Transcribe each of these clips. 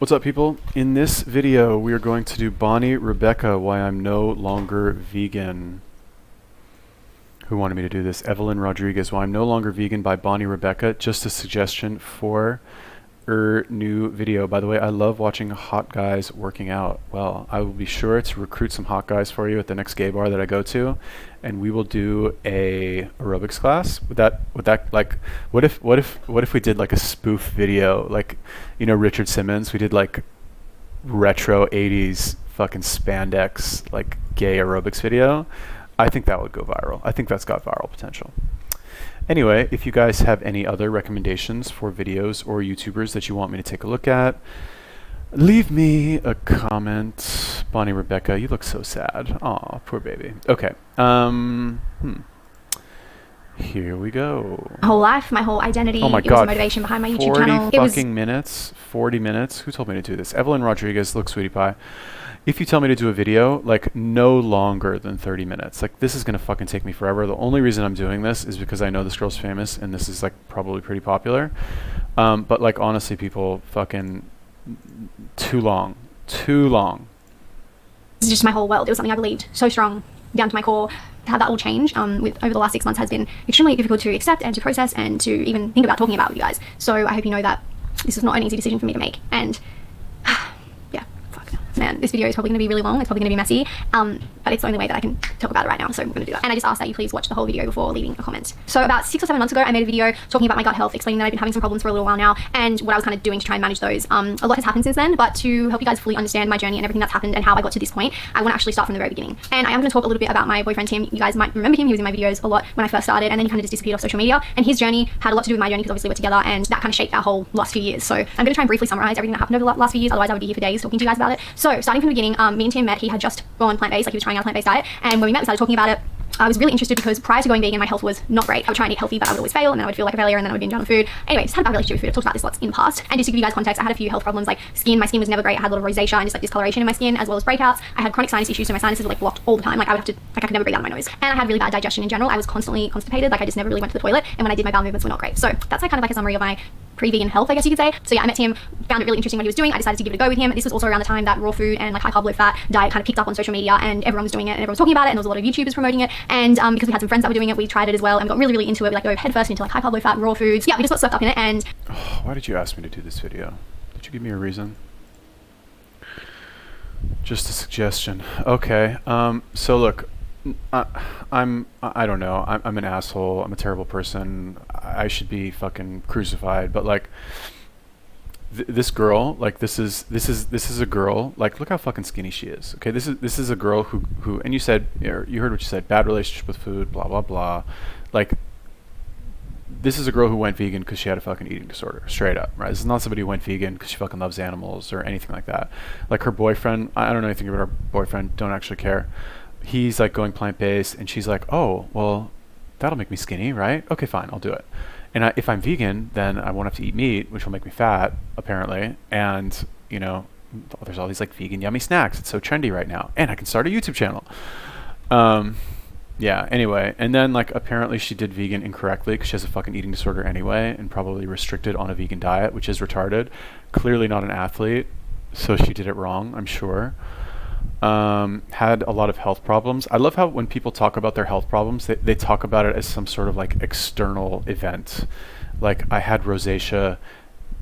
What's up, people? In this video, we are going to do Bonnie Rebecca, Why I'm No Longer Vegan. Who wanted me to do this? Evelyn Rodriguez, Why I'm No Longer Vegan by Bonnie Rebecca. Just a suggestion for new video. By the way, I love watching hot guys working out. Well, I will be sure to recruit some hot guys for you at the next gay bar that I go to, and we will do a aerobics class. Would that like, what if we did like a spoof video, like, you know, Richard Simmons? We did like retro 80s fucking spandex like gay aerobics video. I think that would go viral. I think that's got viral potential. Anyway, if you guys have any other recommendations for videos or YouTubers that you want me to take a look at, leave me a comment. Bonnie Rebecca, you look so sad. Aw, poor baby. Okay. Here we go. My whole life, my whole identity. Oh my God. It was the motivation behind my YouTube channel. 40 minutes. Who told me to do this? Evelyn Rodriguez, look, sweetie pie. If you tell me to do a video, like, no longer than 30 minutes, like, this is gonna fucking take me forever. The only reason I'm doing this is because I know this girl's famous and this is, like, probably pretty popular. But, like, honestly, people, fucking too long. This is just my whole world. It was something I believed so strong down to my core. To have that all change over the last 6 months has been extremely difficult to accept and to process and to even think about talking about with you guys. So I hope you know that this is not an easy decision for me to make. And man, this video is probably going to be really long. It's probably going to be messy, but it's the only way that I can talk about it right now, so we're going to do that. And I just ask that you please watch the whole video before leaving a comment. So about 6 or 7 months ago, I made a video talking about my gut health, explaining that I've been having some problems for a little while now, and what I was kind of doing to try and manage those. A lot has happened since then, but to help you guys fully understand my journey and everything that's happened and how I got to this point, I want to actually start from the very beginning. And I am going to talk a little bit about my boyfriend Tim. You guys might remember him. He was in my videos a lot when I first started, and then he kind of just disappeared off social media. And his journey had a lot to do with my journey because obviously we're together, and that kind of shaped our whole last few years. So I'm going to try and briefly summarize everything that happened over the last few years. Otherwise, I would be here for days talking to you guys about it. So starting from the beginning, me and Tim met. He had just gone plant-based, like he was trying out a plant-based diet, and when we met, we started talking about it. I was really interested because prior to going vegan, my health was not great. I would try and eat healthy, but I would always fail, and then I would feel like a failure, and then I would binge on food. Anyway, just had a bad relationship with food. I've talked about this lots in the past. And just to give you guys context, I had a few health problems like skin. My skin was never great. I had a lot of rosacea and just like discoloration in my skin, as well as breakouts. I had chronic sinus issues, so my sinuses were like blocked all the time. Like I could never breathe out of my nose. And I had really bad digestion in general. I was constantly constipated. Like I just never really went to the toilet, and when I did, my bowel movements were not great. So that's like kind of like a summary of my pre-vegan health, I guess you could say. So yeah, I met him, found it really interesting what he was doing. I decided to give it a go with him. This was also around the time that raw food and like high carb, low fat diet kind of picked up on social media, and everyone was doing it and everyone was talking about it, and there was a lot of YouTubers promoting it. And because we had some friends that were doing it, we tried it as well and we got really into it. We like go head first into like high carb, low fat, raw foods. Yeah, we just got swept up in it. And why did you ask me to do this video? Did you give me a reason? Just a suggestion. Okay. So look, I don't know. I'm an asshole. I'm a terrible person. I should be fucking crucified. But like, this girl, like this is a girl. Like, look how fucking skinny she is. Okay, this is a girl who and you said, you heard what you said. Bad relationship with food. Blah blah blah. Like, this is a girl who went vegan because she had a fucking eating disorder, straight up, right? This is not somebody who went vegan because she fucking loves animals or anything like that. Like her boyfriend, I don't know anything about her boyfriend. Don't actually care. He's like going plant-based, and she's like, oh, well, that'll make me skinny, right? Okay, fine, I'll do it. And if I'm vegan, then I won't have to eat meat, which will make me fat, apparently. And, you know, there's all these like vegan yummy snacks. It's so trendy right now. And I can start a YouTube channel. Yeah, anyway. And then like apparently she did vegan incorrectly because she has a fucking eating disorder anyway, and probably restricted on a vegan diet, which is retarded. Clearly not an athlete, so she did it wrong, I'm sure. Had a lot of health problems. I love how when people talk about their health problems, they talk about it as some sort of like external event. Like, I had rosacea,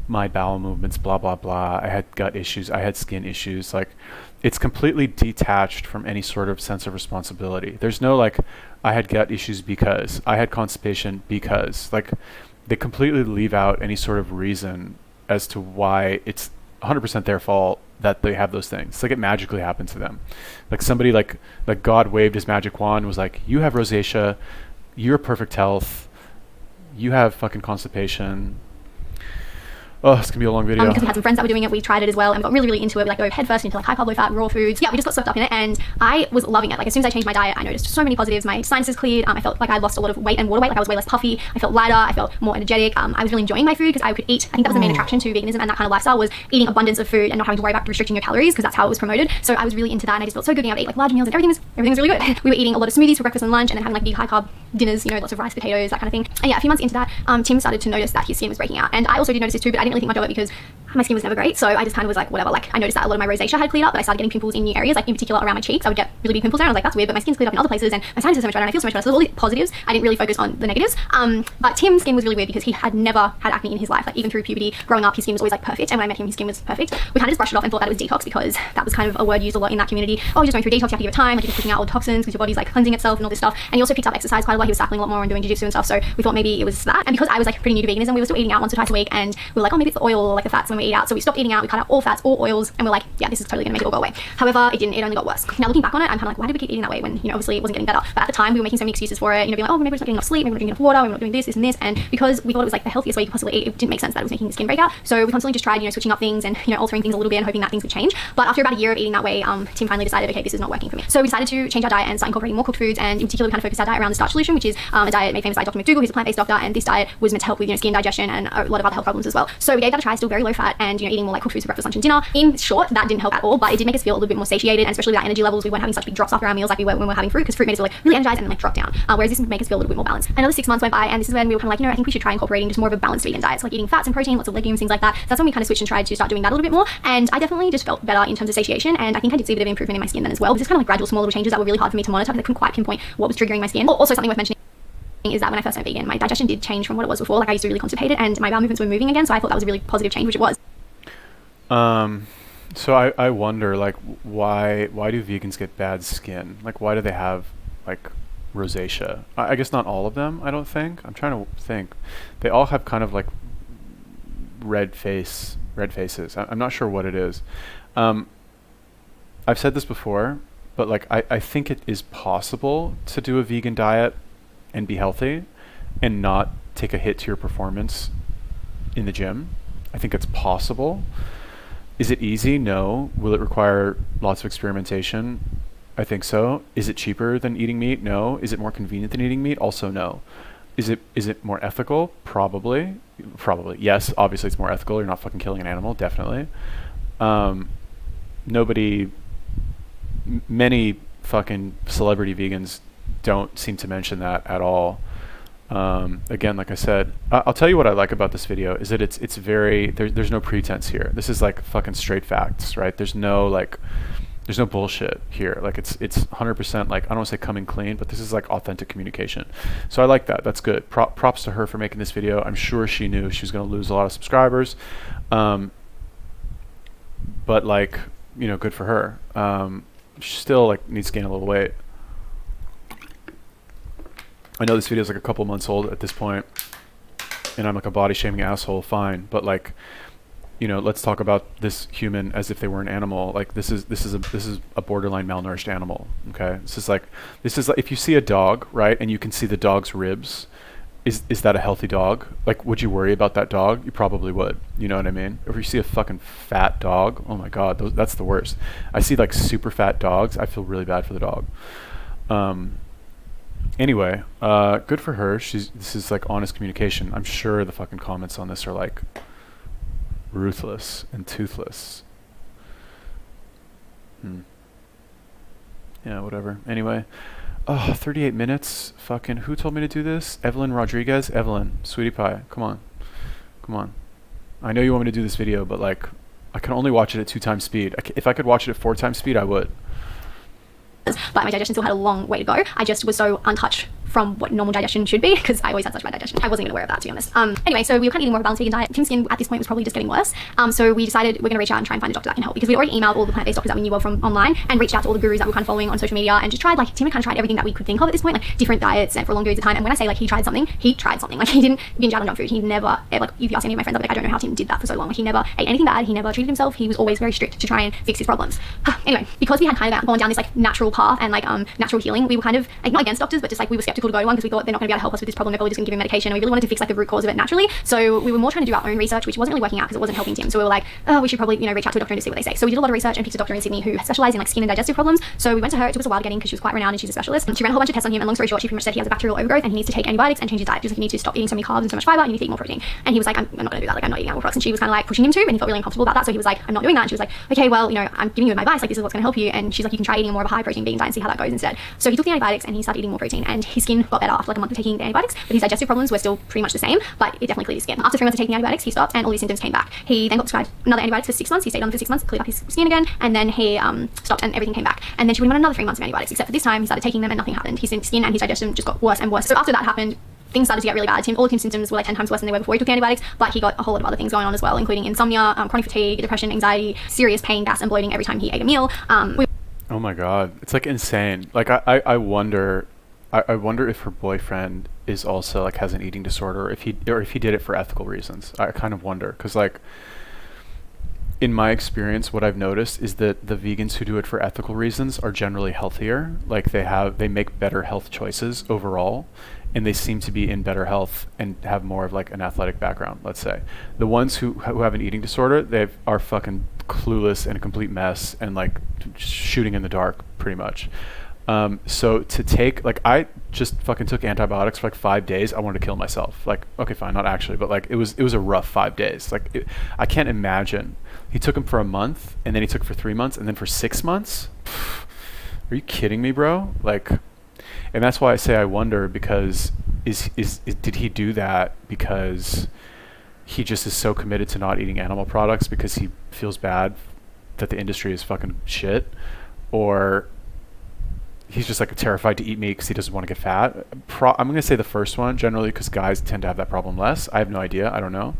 my bowel movements, blah, blah, blah. I had gut issues. I had skin issues. Like, it's completely detached from any sort of sense of responsibility. There's no like, I had gut issues because, I had constipation because. Like, they completely leave out any sort of reason as to why it's 100% their fault that they have those things. It's like it magically happened to them. Like somebody like God waved his magic wand and was like, you have rosacea, you're perfect health, you have fucking constipation. Oh, it's gonna be a long video. Because we had some friends that were doing it, we tried it as well and we got really into it. We like go head first into like high carb, low fat, raw foods. Yeah, we just got swept up in it, and I was loving it. Like as soon as I changed my diet, I noticed so many positives. My sinuses cleared. I felt like I lost a lot of weight and water weight. Like I was way less puffy. I felt lighter. I felt more energetic. I was really enjoying my food because I could eat. I think that was the main attraction to veganism and that kind of lifestyle, was eating abundance of food and not having to worry about restricting your calories, because that's how it was promoted. So I was really into that, and I just felt so good being able to eat like large meals, and everything was really good. We were eating a lot of smoothies for breakfast and lunch, and then having like big high carb dinners, you know, lots of rice, potatoes, that kind of thing. And yeah, a few months into that, Tim started to notice that his skin was breaking out, and I also did notice this too, but I didn't didn't really think much of it because my skin was never great, so I just kind of was like, whatever. Like, I noticed that a lot of my rosacea had cleared up, but I started getting pimples in new areas, like in particular around my cheeks. I would get really big pimples there, and I was like, that's weird, but my skin's cleared up in other places, and my sinus is so much better, and I feel so much better. So all the positives, I didn't really focus on the negatives. But Tim's skin was really weird because he had never had acne in his life. Like, even through puberty, growing up, his skin was always like perfect, and when I met him, his skin was perfect. We kind of just brushed it off and thought that it was detox because that was kind of a word used a lot in that community. Oh, you're just going through detox, you have to give it time, like you're just pushing out all the toxins because your body's like cleansing itself and all this stuff. And he also picked up exercise quite a lot. He was cycling a lot more and doing jiu-jitsu and stuff, so we thought maybe it was that. And because I was like pretty new to veganism, we were still eating out once or twice a week, and we were like, oh, maybe it's the oil or like the fats when we eat out. So we stopped eating out, we cut out all fats, all oils, and we're like, yeah, this is totally gonna make it all go away. However, it didn't, it only got worse. Now looking back on it, I'm kind of like, why did we keep eating that way when, you know, obviously it wasn't getting better? But at the time we were making so many excuses for it, you know, being like, oh, maybe we're not getting enough sleep, maybe we're not drinking enough water, we're not doing this and this, and because we thought it was like the healthiest way you could possibly eat, it didn't make sense that it was making the skin break out. So we constantly just tried, you know, switching up things and, you know, altering things a little bit and hoping that things would change. But after about a year of eating that way, Tim finally decided, okay, this is not working for me. So we decided to change our diet and start incorporating more cooked foods, and in particular we kind of focused our diet around the starch solution, which is a diet made famous by Dr. McDougall, who's a plant-based doctor, and this diet was meant to help with, you know, skin digestion and a lot of other health problems as well. So we gave that a try, still very low fat, and, you know, eating more like cooked foods for breakfast, lunch and dinner. In short, that didn't help at all, but it did make us feel a little bit more satiated, and especially with our energy levels, we weren't having such big drops after our meals like we were when we were having fruit, because fruit made us feel like really energized and then like drop down. Whereas this would make us feel a little bit more balanced. Another 6 months went by, and this is when we were kind of like, you know, I think we should try incorporating just more of a balanced vegan diet, so like eating fats and protein, lots of legumes, things like that. So that's when we kind of switched and tried to start doing that a little bit more, and I definitely just felt better in terms of satiation, and I think I did see a bit of improvement in my skin then as well. But just kind of like gradual small little changes that were really hard for me to monitor because I couldn't quite pinpoint what was triggering my skin. Also, something worth mentioning is that when I first went vegan, my digestion did change from what it was before. Like, I used to be really constipated and my bowel movements were moving again, so I thought that was a really positive change, which it was. So I wonder, like, why do vegans get bad skin? Like, why do they have like rosacea? I guess not all of them, I don't think. I'm trying to think. They all have kind of like red faces. I'm not sure what it is. I've said this before, but like I think it is possible to do a vegan diet and be healthy and not take a hit to your performance in the gym. I think it's possible. Is it easy? No. Will it require lots of experimentation? I think so. Is it cheaper than eating meat? No. Is it more convenient than eating meat? Also no. Is it more ethical? Probably. Yes, obviously it's more ethical. You're not fucking killing an animal, definitely. Many fucking celebrity vegans don't seem to mention that at all. Again, like I said, I'll tell you what I like about this video is that it's very, there's no pretense here. This is like fucking straight facts, right? There's no bullshit here. Like it's 100% like, I don't want to say coming clean, but this is like authentic communication. So I like that. That's good. Props to her for making this video. I'm sure she knew she was going to lose a lot of subscribers. But like, you know, good for her. She still like needs to gain a little weight. I know this video is like a couple months old at this point, and I'm like a body shaming asshole, fine, but like, you know, let's talk about this human as if they were an animal. Like this is a borderline malnourished animal. Okay, this is like if you see a dog, right, and you can see the dog's ribs, is that a healthy dog? Like, would you worry about that dog? You probably would. You know what I mean? If you see a fucking fat dog, oh my god, that's the worst. I see like super fat dogs, I feel really bad for the dog. Anyway, good for her. This is like honest communication. I'm sure the fucking comments on this are like ruthless and toothless. Yeah, whatever. Anyway, 38 minutes. Fucking who told me to do this? Evelyn Rodriguez. Evelyn, sweetie pie, come on. I know you want me to do this video, but like, I can only watch it at 2 times speed. If I could watch it at 4 times speed, I would. But my digestion still had a long way to go. I just was so untouched from what normal digestion should be because I always had such bad digestion. I wasn't even aware of that, to be honest. Anyway, so we were kind of eating more of a balanced vegan diet. Tim's skin at this point was probably just getting worse. So we decided we're going to reach out and try and find a doctor that can help because we'd already emailed all the plant-based doctors that we knew of from online and reached out to all the gurus that we were kind of following on social media and just tried, like, Tim had kind of tried everything that we could think of at this point, like different diets and for long periods of time. And when I say like he tried something. Like he didn't binge out on junk food. He never, like if you ask any of my friends, I'll be like, I don't know how Tim did that for so long. Like he never ate anything bad. He never treated himself. He was always very strict to try and fix his problems. Anyway, because we had kind of gone down this like natural path and like natural healing, we were kind of like not against doctors, but just like we were skeptical to go to one because we thought they're not going to be able to help us with this problem. They're probably just going to give him medication. And we really wanted to fix like the root cause of it naturally. So we were more trying to do our own research, which wasn't really working out because it wasn't helping Tim. So we were like, oh, we should probably, you know, reach out to a doctor and just see what they say. So we did a lot of research and picked a doctor in Sydney who specialized in like skin and digestive problems. So we went to her. It took us a while to get in because she was quite renowned and she's a specialist. She ran a whole bunch of tests on him, and long story short, she pretty much said he has a bacterial overgrowth and he needs to take antibiotics and change his diet. Just like, you need to stop eating so many carbs and so much fiber, and you need to eat more protein. And he was like, I'm not going to do that. Like, I'm not eating animal products. And she was kind of like pushing him to, and he felt really uncomfortable about that. So he was like, I'm not doing that. And she was like, okay, well, you know, I'm giving you my advice. Like, this is what's going to help you. And she's like, you can try eating more of a high protein vegan diet and see how that goes instead. So he took the antibiotics and he started eating more protein, and his skin skin got better after like a month of taking the antibiotics, but his digestive problems were still pretty much the same, but it definitely cleared his skin. After 3 months of taking the antibiotics, he stopped and all his symptoms came back. He then got prescribed another antibiotics for 6 months. He stayed on for 6 months, cleared up his skin again, and then he stopped and everything came back. And then she went on another 3 months of antibiotics, except for this time he started taking them and nothing happened. His skin and his digestion just got worse and worse. So after that happened, things started to get really bad. All of Tim's symptoms were like 10 times worse than they were before he took antibiotics, but he got a whole lot of other things going on as well, including insomnia, chronic fatigue, depression, anxiety, serious pain, gas, and bloating every time he ate a meal. Oh my God, it's like insane. Like I wonder if her boyfriend is also like has an eating disorder, or if he did it for ethical reasons. I kind of wonder, because like in my experience, what I've noticed is that the vegans who do it for ethical reasons are generally healthier. Like they make better health choices overall, and they seem to be in better health and have more of like an athletic background, let's say. The ones who have an eating disorder, they are fucking clueless and a complete mess and like shooting in the dark pretty much. So to take, like, I just fucking took antibiotics for like 5 days. I wanted to kill myself. Like, okay, fine, not actually, but like it was a rough 5 days. Like I can't imagine. He took them for a month, and then he took for 3 months, and then for 6 months. Are you kidding me, bro? Like, and that's why I say I wonder, because did he do that because he just is so committed to not eating animal products because he feels bad that the industry is fucking shit, or he's just like terrified to eat meat because he doesn't want to get fat? I'm going to say the first one, generally, because guys tend to have that problem less. I have no idea. I don't know.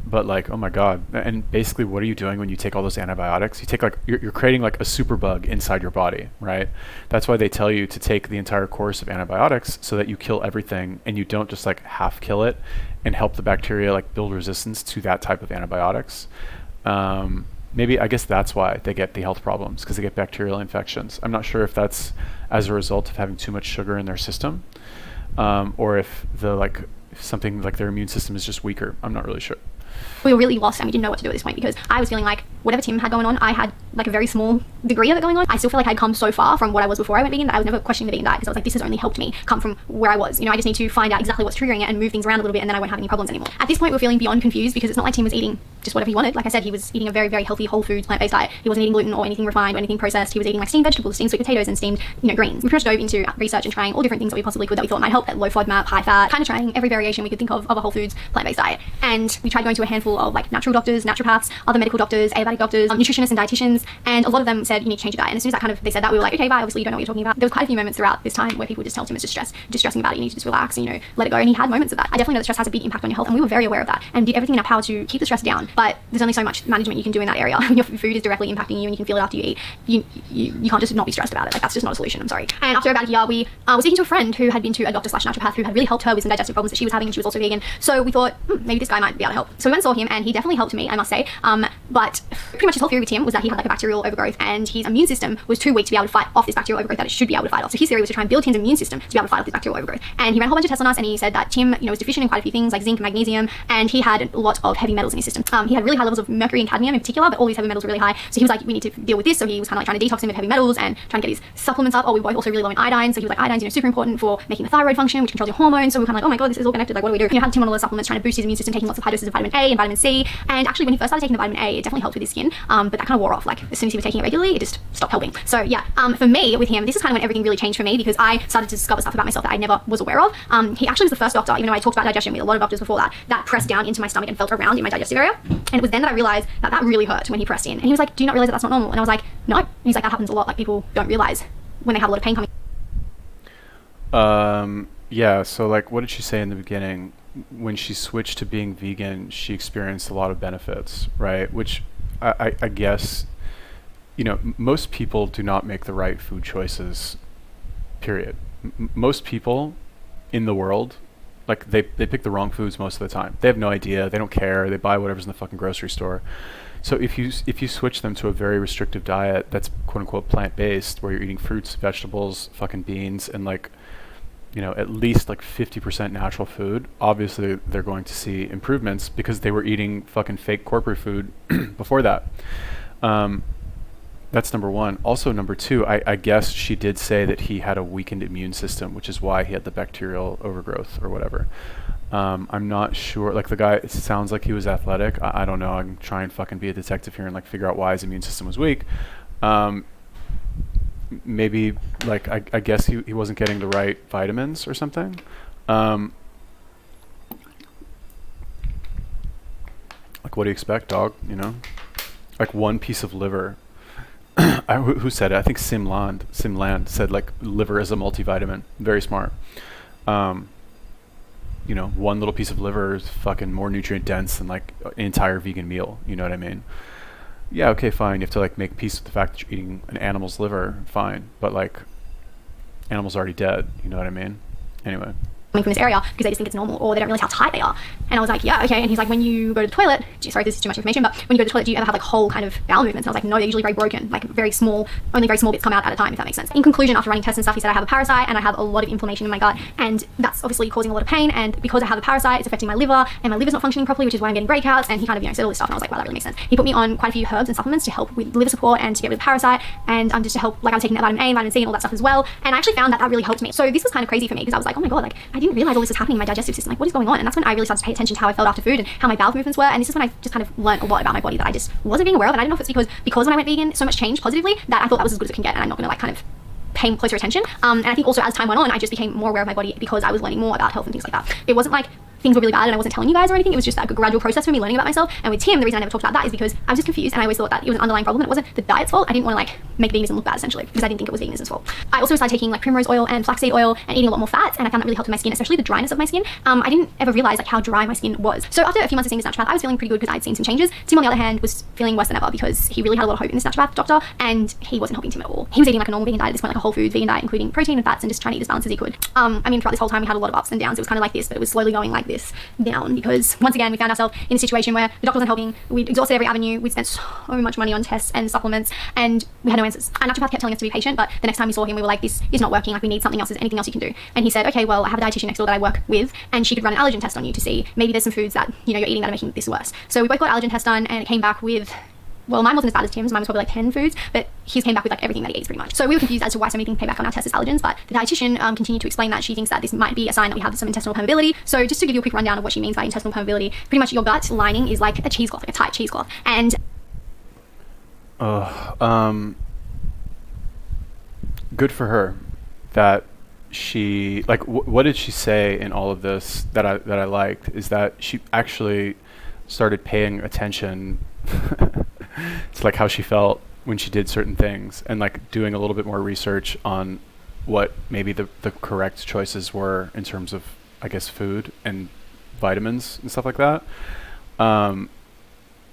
But like, oh my God. And basically, what are you doing when you take all those antibiotics? You take like, you're creating like a superbug inside your body, right? That's why they tell you to take the entire course of antibiotics, so that you kill everything and you don't just like half kill it and help the bacteria like build resistance to that type of antibiotics. Maybe, I guess that's why they get the health problems, because they get bacterial infections. I'm not sure if that's as a result of having too much sugar in their system, or if something like their immune system is just weaker. I'm not really sure. We were really lost and we didn't know what to do at this point, because I was feeling like whatever Tim had going on, I had like a very small degree of it going on. I still feel like I'd come so far from what I was before I went vegan that I was never questioning the vegan diet, because I was like, this has only helped me come from where I was. You know, I just need to find out exactly what's triggering it and move things around a little bit, and then I won't have any problems anymore. At this point, we're feeling beyond confused, because it's not like Tim was eating just whatever he wanted. Like I said, he was eating a very, very healthy, whole foods, plant-based diet. He wasn't eating gluten or anything refined or anything processed. He was eating like steamed vegetables, steamed sweet potatoes, and steamed, greens. We pretty much dove into research and trying all different things that we possibly could that we thought might help, at low FODMAP, high fat, kind of trying every variation we could think of a whole foods, plant-based diet. And we tried going to a handful of like natural doctors, naturopaths, other medical doctors, Ayurvedic doctors, nutritionists and dietitians, and a lot of them said, you need to change your diet. And as soon as they said that, we were like, okay, bye, obviously you don't know what you're talking about. There was quite a few moments throughout this time where people just tell him it's just stressing about it, you need to just relax and, let it go. And he had moments of that. I definitely know that stress has a big impact on your health, and we were very aware of that and did everything in our power to keep the stress down. But there's only so much management you can do in that area. When your food is directly impacting you and you can feel it after you eat, you can't just not be stressed about it. Like, that's just not a solution, I'm sorry. And after about a year, we were speaking to a friend who had been to a doctor/naturopath who had really helped her with some digestive problems that she was having, and she was also vegan. So we thought, maybe this guy might be able to help. So we went and saw him, and he definitely helped me, I must say. But pretty much his whole theory with Tim was that he had like a bacterial overgrowth, and his immune system was too weak to be able to fight off this bacterial overgrowth that it should be able to fight off. So his theory was to try and build Tim's immune system to be able to fight off this bacterial overgrowth. And he ran a whole bunch of tests on us, and he said that Tim, was deficient in quite a few things like zinc, magnesium, and he had a lot of heavy metals in his system. He had really high levels of mercury and cadmium in particular, but all these heavy metals were really high. So he was like, we need to deal with this. So he was kind of like trying to detox him of heavy metals and trying to get his supplements up. Oh, we were both also really low in iodine. So he was like, iodine's, super important for making the thyroid function, which controls your hormones. So we were kind of like, oh my God, this is all connected. Like, what do we do? Had Tim on all the supplements trying to boost his immune system, taking lots of high doses of vitamin A and vitamin C. And actually, when he first started taking the vitamin A, it definitely helped with his skin. But that kind of wore off. Like, as soon as he was taking it regularly, it just stopped helping. So yeah, for me with him, this is kind of when everything really changed for me, because I started to discover stuff about myself that I never was aware of. He actually was the first doctor, even though I talked about digestion with a lot of doctors before that pressed down into my stomach and felt around in my digestive area. And it was then that I realized that really hurt when he pressed in. And he was like, do you not realize that that's not normal? And I was like, no. And he's like, that happens a lot. Like, people don't realize when they have a lot of pain coming. Yeah, so like, what did she say in the beginning? When she switched to being vegan, she experienced a lot of benefits, right? Which I guess, most people do not make the right food choices, period. Most people in the world, like, they pick the wrong foods most of the time. They have no idea. They don't care. They buy whatever's in the fucking grocery store. So if you switch them to a very restrictive diet that's quote unquote plant-based, where you're eating fruits, vegetables, fucking beans, and like, at least like 50% natural food, obviously they're going to see improvements, because they were eating fucking fake corporate food before that. That's number one. Also, number two, I guess she did say that he had a weakened immune system, which is why he had the bacterial overgrowth or whatever. I'm not sure. Like, the guy, it sounds like he was athletic. I don't know. I can try and fucking be a detective here and like figure out why his immune system was weak. maybe like I guess he wasn't getting the right vitamins or something. Like, what do you expect, dog? You know, like one piece of liver. Who said it? I think Simland said like liver is a multivitamin. Very smart. You know, one little piece of liver is fucking more nutrient dense than like an entire vegan meal. You know what I mean? Yeah, okay, fine. You have to like make peace with the fact that you're eating an animal's liver. Fine, but like, animal's already dead. You know what I mean? Anyway. From this area because they just think it's normal or they don't realize how tight they are. And I was like, yeah, okay. And he's like, when you go to the toilet, sorry, this is too much information, but when you go to the toilet, do you ever have like whole kind of bowel movements? And I was like, no, they're usually very broken, like very small, only very small bits come out at a time, if that makes sense. In conclusion, after running tests and stuff, he said I have a parasite and I have a lot of inflammation in my gut, and that's obviously causing a lot of pain. And because I have a parasite, it's affecting my liver, and my liver's not functioning properly, which is why I'm getting breakouts. And he kind of, you know, said all this stuff, and I was like, wow, that really makes sense. He put me on quite a few herbs and supplements to help with liver support and to get rid of the parasite, and just to help, like I was taking that vitamin A and vitamin C and all that stuff as well. And I actually found that really helped me. So this was kind of crazy for me because I was like, oh my god, like I didn't realize all this was happening in my digestive system. Like, what is going on? And that's when I really started to pay attention to how I felt after food and how my bowel movements were. And this is when I just kind of learned a lot about my body that I just wasn't being aware of. And I don't know if it's because when I went vegan, so much changed positively that I thought that was as good as it can get, and I'm not going to like kind of pay closer attention. And I think also as time went on, I just became more aware of my body because I was learning more about health and things like that. It wasn't like things were really bad and I wasn't telling you guys or anything. It was just like a gradual process for me learning about myself. And with Tim, the reason I never talked about that is because I was just confused, and I always thought that it was an underlying problem and it wasn't the diet's fault. I didn't want to like make veganism look bad, essentially, because I didn't think it was veganism's fault. I also started taking like primrose oil and flaxseed oil and eating a lot more fats, and I found that really helped with my skin, especially the dryness of my skin. I didn't ever realize like how dry my skin was. So after a few months of seeing this naturopath, I was feeling pretty good because I'd seen some changes. Tim, on the other hand, was feeling worse than ever because he really had a lot of hope in this naturopath doctor, and he wasn't helping Tim at all. He was eating like a normal vegan diet at this point, like a whole food vegan diet, including protein and fats, and just trying to eat as balanced as he could. I mean, throughout this whole time, we had a lot of ups and downs. It was kind of like this, but it was slowly going like this down because once again, we found ourselves in a situation where the doctor wasn't helping. We'd exhausted every avenue. We'd spent so much money on tests and supplements, and we had no answers. Our naturopath kept telling us to be patient, but the next time we saw him, we were like, this is not working. Like, we need something else. Is there anything else you can do? And he said, okay, well, I have a dietitian next door that I work with, and she could run an allergen test on you to see maybe there's some foods that, you know, you're eating that are making this worse. So we both got allergen tests done, and it came back with, well, mine wasn't as bad as Tim's. Mine was probably like 10 foods, but his came back with like everything that he eats pretty much. So we were confused as to why so many things came back on our tests as allergens, but the dietitian continued to explain that she thinks that this might be a sign that we have some intestinal permeability. So just to give you a quick rundown of what she means by intestinal permeability, pretty much your gut lining is like a cheesecloth, like a tight cheesecloth. And good for her that she like what did she say in all of this that I liked is that she actually started paying attention to like how she felt when she did certain things, and like doing a little bit more research on what maybe the correct choices were in terms of, I guess, food and vitamins and stuff like that,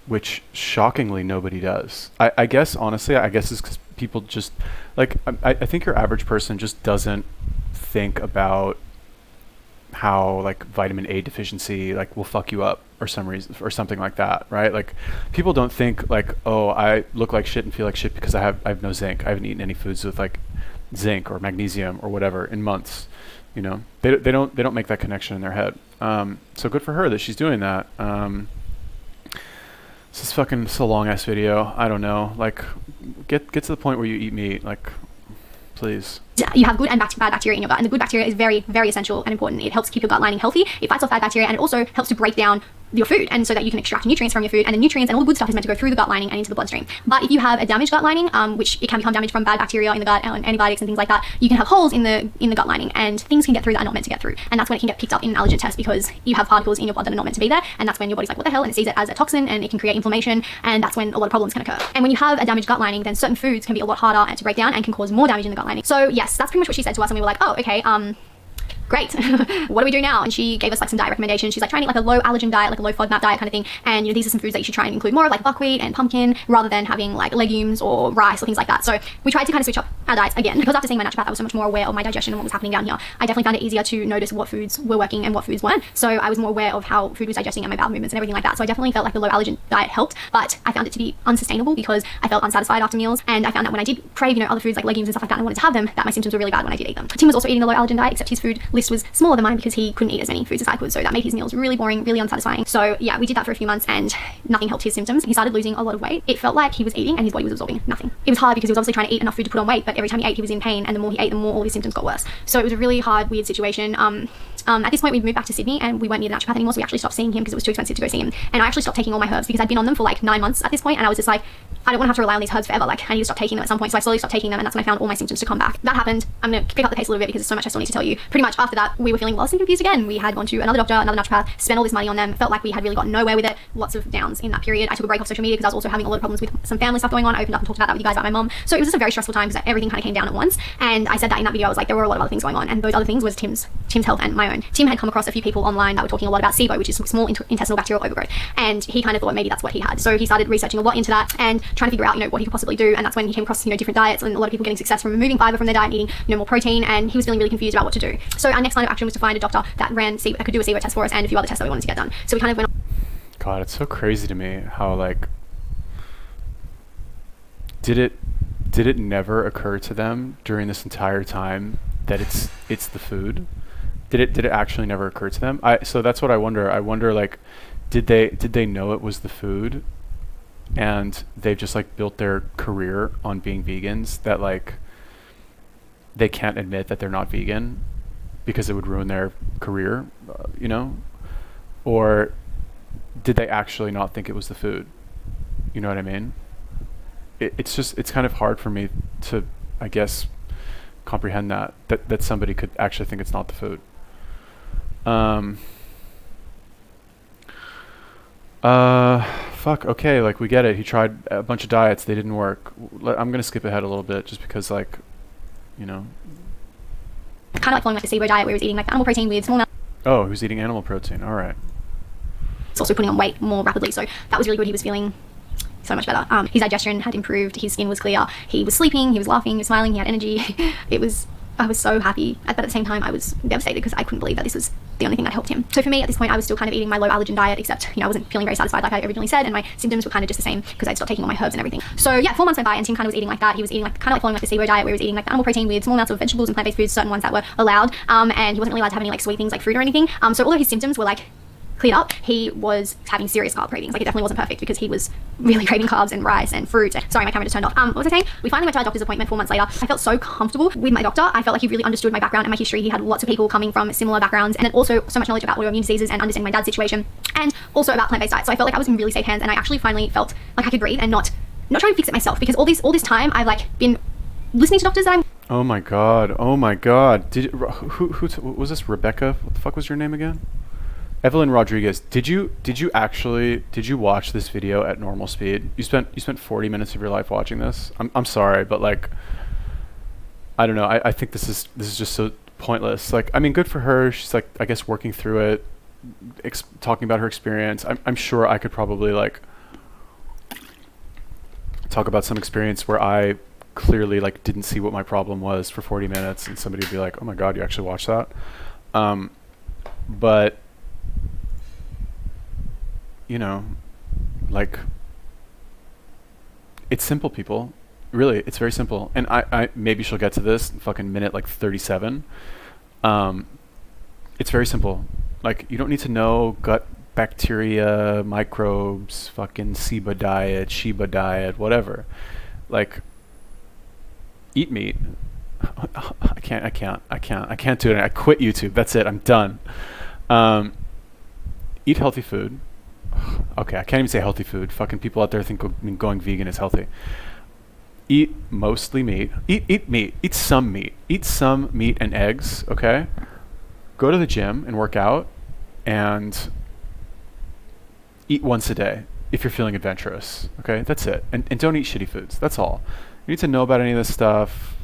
which shockingly nobody does. I guess honestly, I guess it's because people just like I think your average person just doesn't think about how like vitamin A deficiency like will fuck you up or some reason or something like that, right? Like people don't think like, oh, I look like shit and feel like shit because I have no zinc. I haven't eaten any foods with like zinc or magnesium or whatever in months. You know, they don't make that connection in their head. So good for her that she's doing that. This is a long ass video. I don't know. Like, get to the point where you eat meat. Like, please. You have good and bad bacteria in your gut, and the good bacteria is very, very essential and important. It helps keep your gut lining healthy. It fights off bad bacteria, and it also helps to break down your food, and so that you can extract nutrients from your food, and the nutrients and all the good stuff is meant to go through the gut lining and into the bloodstream. But if you have a damaged gut lining, which it can become damaged from bad bacteria in the gut and antibiotics and things like that, you can have holes in the gut lining, and things can get through that are not meant to get through, and that's when it can get picked up in an allergen test because you have particles in your blood that are not meant to be there, and that's when your body's like, what the hell, and it sees it as a toxin, and it can create inflammation, and that's when a lot of problems can occur. And when you have a damaged gut lining, then certain foods can be a lot harder to break down and can cause more damage in the gut lining. So yes, that's pretty much what she said to us, and we were like, oh, okay, great. What do we do now? And she gave us like some diet recommendations. She's like, try and eat like a low allergen diet, like a low FODMAP diet kind of thing. And you know, these are some foods that you should try and include more of, like buckwheat and pumpkin, rather than having like legumes or rice or things like that. So we tried to kind of switch up our diets again, because after seeing my naturopath, I was so much more aware of my digestion and what was happening down here. I definitely found it easier to notice what foods were working and what foods weren't. So I was more aware of how food was digesting and my bowel movements and everything like that. So I definitely felt like the low allergen diet helped, but I found it to be unsustainable because I felt unsatisfied after meals. And I found that when I did crave, you know, other foods like legumes and stuff like that, and I wanted to have them, that my symptoms were really bad when I did eat them. Tim was also eating a low allergen diet, except his food list was smaller than mine because he couldn't eat as many foods as I could, so that made his meals really boring, really unsatisfying. So yeah, we did that for a few months and nothing helped his symptoms. He started losing a lot of weight. It felt like he was eating and his body was absorbing nothing. It was hard because he was obviously trying to eat enough food to put on weight, but every time he ate he was in pain, and the more he ate, the more all his symptoms got worse. So it was a really hard, weird situation. At this point we moved back to Sydney and we weren't near the naturopath anymore, so we actually stopped seeing him because it was too expensive to go see him. And I actually stopped taking all my herbs because I'd been on them for like 9 months at this point, and I was just like, I don't want to have to rely on these herbs forever. Like, I need to stop taking them at some point. So I slowly stopped taking them, and that's when I found all my symptoms to come back. That happened. I'm going to pick up the pace a little bit because there's so much I still need to tell you. Pretty much after that, we were feeling lost and confused again. We had gone to another doctor, another naturopath, spent all this money on them, felt like we had really got nowhere with it. Lots of downs in that period. I took a break off social media because I was also having a lot of problems with some family stuff going on. I opened up and talked about that with you guys about my mom. So it was just a very stressful time because everything kind of came down at once. And I said that in that video, I was like, there were a lot of other things going on. And those other things was Tim's health and my own. Tim had come across a few people online that were talking a lot about SIBO, which is small intestinal bacterial overgrowth. And he kind of thought maybe that's what he had. So he started researching a lot into that and trying to figure out, what he could possibly do. And that's when he came across, different diets and a lot of people getting success from removing fiber from their diet and eating, more protein. And he was feeling really confused about what to do. So our next line of action was to find a doctor that could do a SIBO test for us and a few other tests that we wanted to get done. So we kind of went on. God, it's so crazy to me how did it never occur to them during this entire time that it's the food? Did it actually never occur to them? So that's what I wonder. I wonder did they know it was the food, and they've just built their career on being vegans, that they can't admit that they're not vegan because it would ruin their career, or did they actually not think it was the food? You know what I mean? It's kind of hard for me to, I guess, comprehend that somebody could actually think it's not the food. Fuck, okay, we get it. He tried a bunch of diets, they didn't work. I'm gonna skip ahead a little bit just because, Kind of following the SIBO diet where he was eating animal protein with small amounts. Oh, he was eating animal protein, alright. It's also putting on weight more rapidly, so that was really good. He was feeling so much better. His digestion had improved, his skin was clear, he was sleeping, he was laughing, he was smiling, he had energy. I was so happy, but at the same time I was devastated because I couldn't believe that this was the only thing that helped him. So for me at this point I was still kind of eating my low allergen diet, except I wasn't feeling very satisfied like I originally said, and my symptoms were kind of just the same because I'd stopped taking all my herbs and everything. So yeah, 4 months went by and Tim kind of was eating like that. He was eating following the SIBO diet where he was eating animal protein with small amounts of vegetables and plant-based foods, certain ones that were allowed, and he wasn't really allowed to have any sweet things like fruit or anything. So although his symptoms were cleared up, he was having serious carb cravings. It definitely wasn't perfect because he was really craving carbs and rice and fruit. Sorry, my camera just turned off. What was I saying? We finally went to our doctor's appointment 4 months later. I felt so comfortable with my doctor. I felt like he really understood my background and my history. He had lots of people coming from similar backgrounds, and then also so much knowledge about autoimmune diseases and understanding my dad's situation, and also about plant-based diet. So I felt like I was in really safe hands, and I actually finally felt like I could breathe and not try and fix it myself, because all this time I've been listening to doctors that I'm... Oh my god. Who was this? Rebecca? What the fuck was your name again? Evelyn Rodriguez, did you watch this video at normal speed? You spent 40 minutes of your life watching this? I'm sorry, but I don't know. I think this is just so pointless. Good for her. She's I guess working through it, talking about her experience. I'm sure I could probably talk about some experience where I clearly didn't see what my problem was for 40 minutes, and somebody would be like, "Oh my god, you actually watched that?" But it's simple, people. Really, it's very simple. And I maybe she'll get to this in fucking minute 37. It's very simple. You don't need to know gut bacteria, microbes, fucking SIBA diet, Shiba diet, whatever. Eat meat. I can't do it. I quit YouTube. That's it. I'm done. Eat healthy food. Okay, I can't even say healthy food. Fucking people out there think going vegan is healthy. Eat mostly meat. Eat meat. Eat some meat. Eat some meat and eggs, okay? Go to the gym and work out, and eat once a day if you're feeling adventurous, okay? That's it. And don't eat shitty foods. That's all. You need to know about any of this stuff,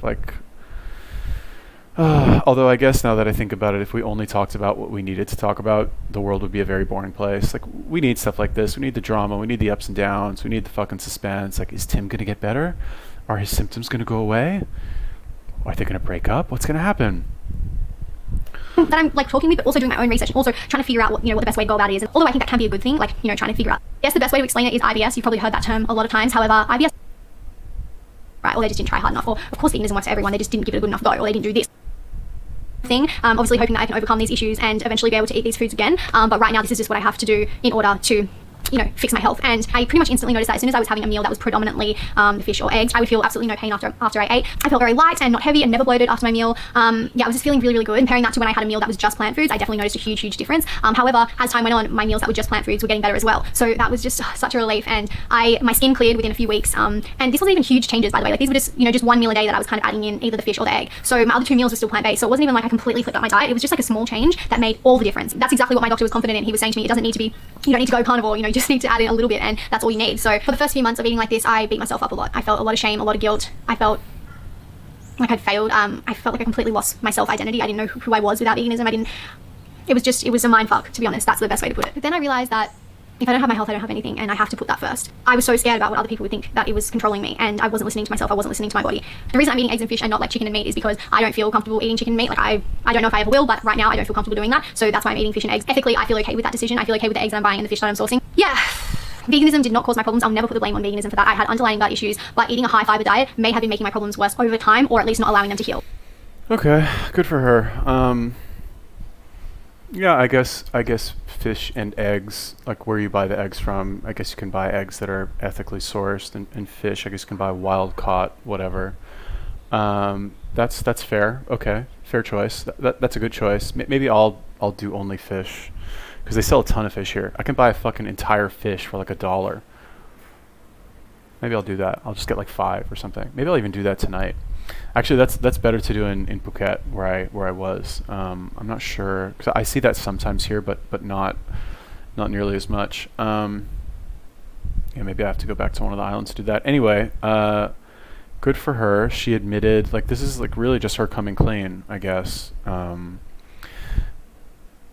although I guess now that I think about it, if we only talked about what we needed to talk about, the world would be a very boring place. We need stuff like this. We need the drama. We need the ups and downs. We need the fucking suspense. Is Tim going to get better? Are his symptoms going to go away? Are they going to break up? What's going to happen? That I'm talking with, but also doing my own research, and also trying to figure out what the best way to go about it is. And although I think that can be a good thing, trying to figure out. Yes, the best way to explain it is IBS. You've probably heard that term a lot of times. However, IBS, right? Or they just didn't try hard enough. Or of course, veganism works for everyone. They just didn't give it a good enough go, or they didn't do this thing. Obviously hoping that I can overcome these issues and eventually be able to eat these foods again. But right now this is just what I have to do in order to fix my health. And I pretty much instantly noticed that as soon as I was having a meal that was predominantly fish or eggs, I would feel absolutely no pain after I ate. I felt very light and not heavy and never bloated after my meal. I was just feeling really, really good. Comparing that to when I had a meal that was just plant foods, I definitely noticed a huge, huge difference. However, as time went on, my meals that were just plant foods were getting better as well. So that was just such a relief, and my skin cleared within a few weeks. And this wasn't even huge changes, by the way. Like, these were just one meal a day that I was kind of adding in either the fish or the egg. So my other 2 meals were still plant-based. So it wasn't even like I completely flipped up my diet. It was just like a small change that made all the difference. That's exactly what my doctor was confident in. He was saying to me, it doesn't need to be, you don't need to go carnivore, you just need to add in a little bit, and that's all you need. So for the first few months of eating like this, I beat myself up a lot. I felt a lot of shame, a lot of guilt. I felt like I'd failed. I felt like I completely lost my self-identity. I didn't know who I was without veganism. It was a mind fuck, to be honest. That's the best way to put it. But then I realized that if I don't have my health, I don't have anything, and I have to put that first. I was so scared about what other people would think, that it was controlling me, and I wasn't listening to myself. I wasn't listening to my body. The reason I'm eating eggs and fish and not like chicken and meat is because I don't feel comfortable eating chicken and meat. Like I don't know if I ever will, but right now I don't feel comfortable doing that. So that's why I'm eating fish and eggs. Ethically, I feel okay with that decision. I feel okay with the eggs that I'm buying and the fish that I'm sourcing. Yeah. Veganism did not cause my problems. I'll never put the blame on veganism for that. I had underlying gut issues, but eating a high fiber diet may have been making my problems worse over time, or at least not allowing them to heal. Okay, good for her. Yeah, I guess fish and eggs, like where you buy the eggs from, I guess you can buy eggs that are ethically sourced, and fish, I guess you can buy wild caught, whatever. That's fair. Okay, fair choice. That's a good choice. Maybe I'll do only fish, because they sell a ton of fish here. I can buy a fucking entire fish for like $1. Maybe I'll do that. I'll just get like 5 or something. Maybe I'll even do that tonight. Actually, that's better to do in Phuket, where I was. I'm not sure, because I see that sometimes here, but not nearly as much. Yeah, maybe I have to go back to one of the islands to do that. Anyway, good for her. She admitted, like, this is like really just her coming clean, I guess.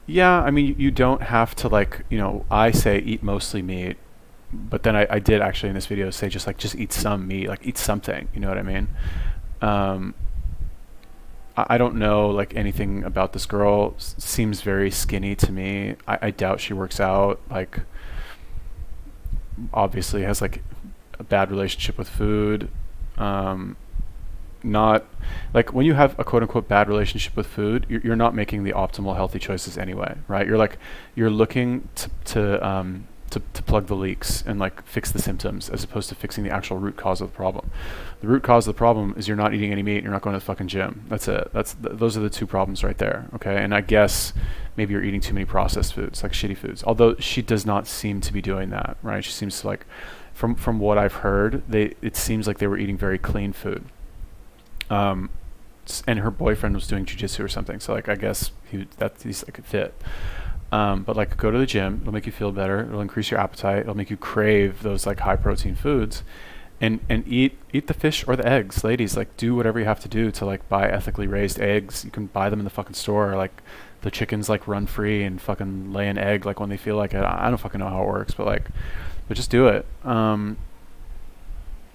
Yeah, I mean, you don't have to, like, I say eat mostly meat, but then I did actually in this video say just eat some meat, like eat something, you know what I mean? I don't know like anything about this girl. Seems very skinny to me. I doubt she works out. Like, obviously has like a bad relationship with food. Not like when you have a quote unquote bad relationship with food, you're not making the optimal healthy choices anyway, right? You're looking to plug the leaks and like fix the symptoms as opposed to fixing the actual root cause of the problem. The root cause of the problem is you're not eating any meat and you're not going to the fucking gym. That's it. Those are the 2 problems right there. Okay. And I guess maybe you're eating too many processed foods, like shitty foods, although she does not seem to be doing that, right? She seems to, like, from what I've heard, it seems like they were eating very clean food. And her boyfriend was doing jujitsu or something. So like, I guess he's like a fit. But like, go to the gym. It'll make you feel better. It'll increase your appetite. It'll make you crave those like high protein foods, and eat the fish or the eggs, ladies. Like, do whatever you have to do to like buy ethically raised eggs. You can buy them in the fucking store. Like, the chickens like run free and fucking lay an egg like when they feel like it. I don't fucking know how it works, but just do it.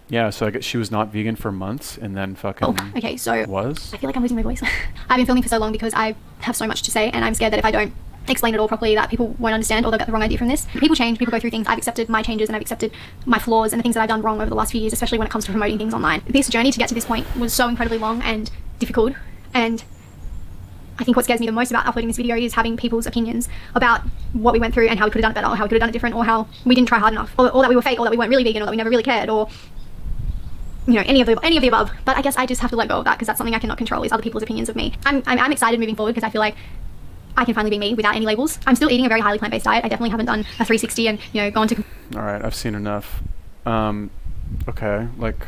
Yeah, so I guess she was not vegan for months, and then fucking okay, so was. I feel like I'm losing my voice. I've been filming for so long because I have so much to say, and I'm scared that if I don't explain it all properly, that people won't understand, or they'll get the wrong idea from this. People change, people go through things. I've accepted my changes, and I've accepted my flaws and the things that I've done wrong over the last few years, especially when it comes to promoting things online. This journey to get to this point was so incredibly long and difficult, and I think what scares me the most about uploading this video is having people's opinions about what we went through and how we could have done it better, or how we could have done it different, or how we didn't try hard enough, or that we were fake, or that we weren't really vegan, or that we never really cared, or any of the above. But I guess I just have to let go of that, because that's something I cannot control, is other people's opinions of me. I'm excited moving forward, because I feel like I can finally be me without any labels. I'm still eating a very highly plant-based diet. I definitely haven't done a 360 and gone to. All right, I've seen enough. Okay, like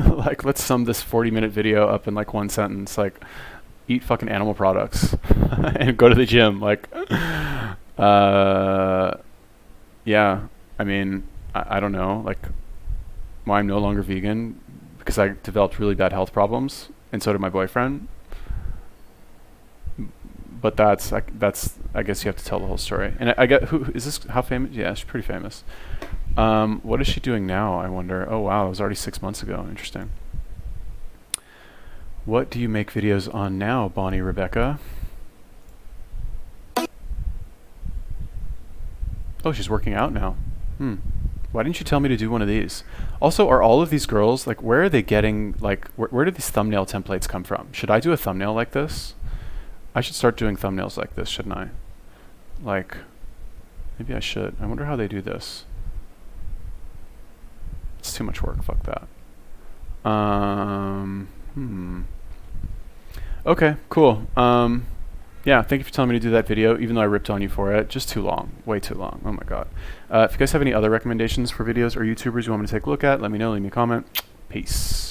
like let's sum this 40-minute video up in like one sentence. Like, eat fucking animal products and go to the gym. Like, yeah. I mean, I don't know, like, why I'm no longer vegan, because I developed really bad health problems, and so did my boyfriend. But that's I guess you have to tell the whole story. And I get, who is this? How famous? Yeah, she's pretty famous. What is she doing now, I wonder? Oh wow, it was already 6 months ago. Interesting. What do you make videos on now, Bonnie Rebecca? Oh, she's working out now. Why didn't you tell me to do one of these? Also, are all of these girls, like, where are they getting, like, where do these thumbnail templates come from? Should I do a thumbnail like this? I should start doing thumbnails like this, shouldn't I? Like, maybe I should. I wonder how they do this. It's too much work. Fuck that. Okay, cool. Yeah, thank you for telling me to do that video, even though I ripped on you for it. Just too long. Way too long. Oh my god. If you guys have any other recommendations for videos or YouTubers you want me to take a look at, let me know. Leave me a comment. Peace.